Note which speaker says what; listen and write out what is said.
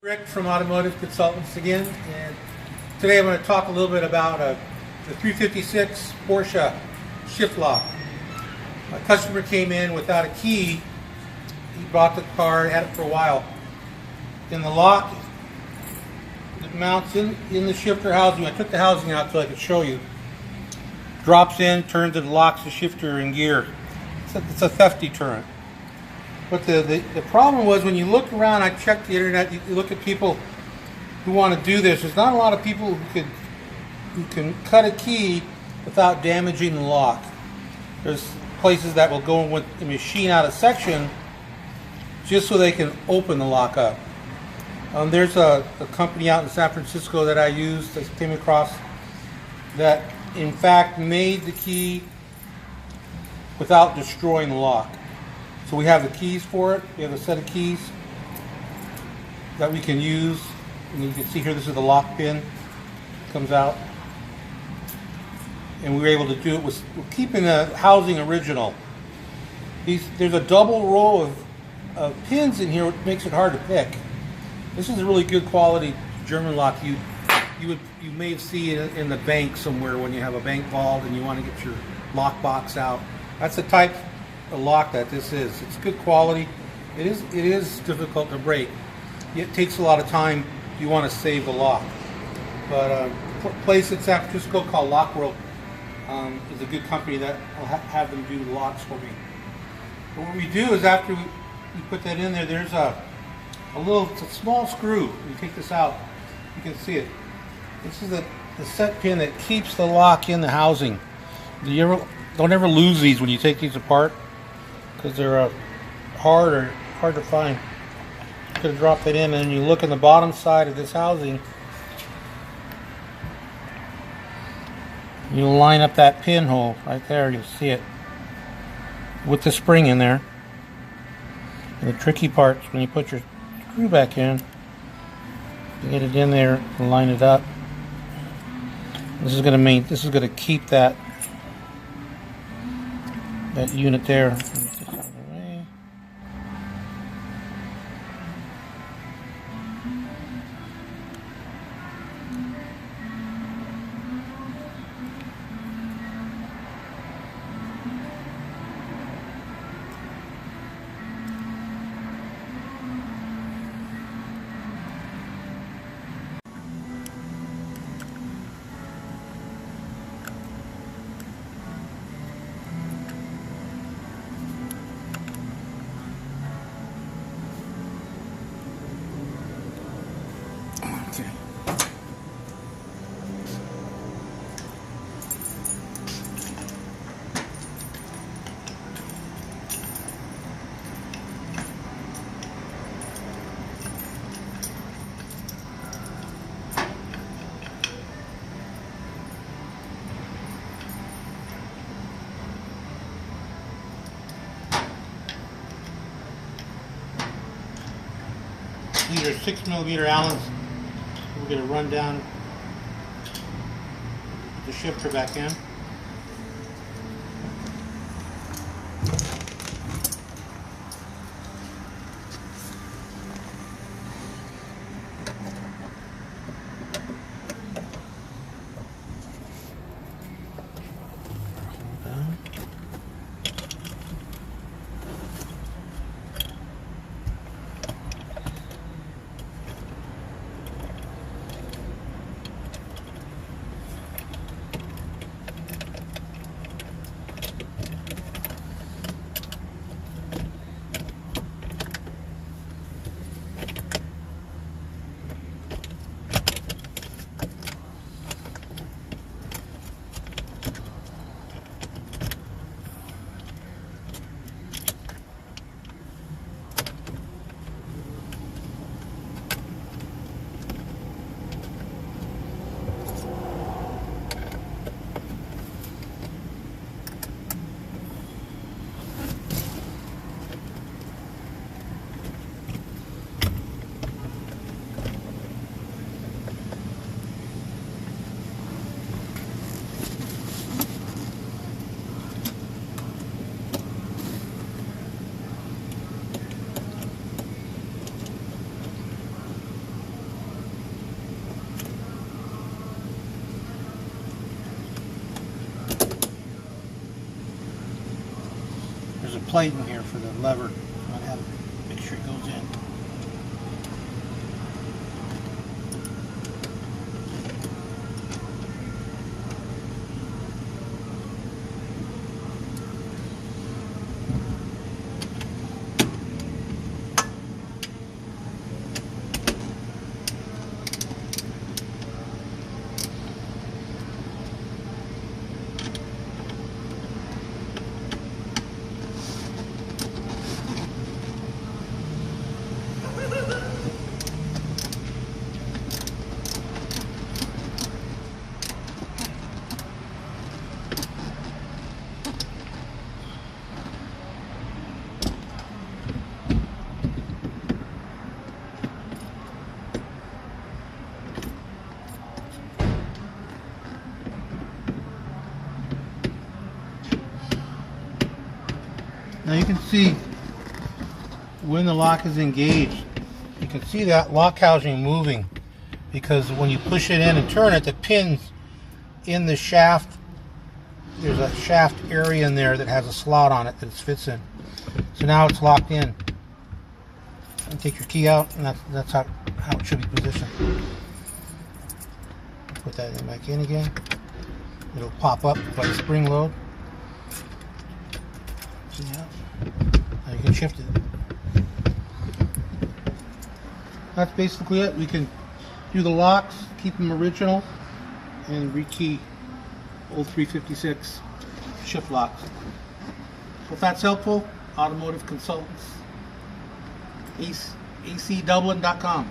Speaker 1: Rick from Automotive Consultants again, and today I'm going to talk a little bit about the 356 Porsche shift lock. A customer came in without a key. He bought the car, had it for a while. In the lock, it mounts in the shifter housing. I took the housing out so I could show you. Drops in, turns it, locks the shifter in gear. It's a theft deterrent. But the problem was, when you look around, I checked the internet, you look at people who want to do this, there's not a lot of people who can cut a key without damaging the lock. There's places that will go with a machine out of section just so they can open the lock up. There's a company out in San Francisco that I used, that came across, that in fact made the key without destroying the lock. So we have the keys for it. We have a set of keys that we can use. And you can see here, this is the lock pin. Comes out. And we were able to do it with keeping the housing original. There's a double row of pins in here, which makes it hard to pick. This is a really good quality German lock. You may have seen it in the bank somewhere when you have a bank vault and you want to get your lock box out. That's the type of lock that this is. It's good quality. It is difficult to break. It takes a lot of time if you want to save the lock. But a place in San Francisco called Lock World is a good company that will have them do the locks for me. But what we do is, after we put that in there, there's a small screw. When you take this out, you can see it. This is the set pin that keeps the lock in the housing. Don't ever lose these when you take these apart, because they're hard to find. You could drop that in, and you look in the bottom side of this housing. You'll line up that pinhole right there. You'll see it with the spring in there. And the tricky part is when you put your screw back in, you get it in there and line it up. This is going to keep that unit there. These are 6mm Allens. We're going to run down the shifter back in. there's a plate in here for the lever. I'll have to make sure it goes in. Now you can see when the lock is engaged, you can see that lock housing moving, because when you push it in and turn it, the pins in the shaft, there's a shaft area in there that has a slot on it that it fits in. So now it's locked in. And take your key out, and that's how it should be positioned. Put that back in again. It'll pop up by the spring load. See how? Now you can shift it. That's basically it. We can do the locks, keep them original, and rekey old 356 shift locks. So if that's helpful, Automotive Consultants, acdublin.com.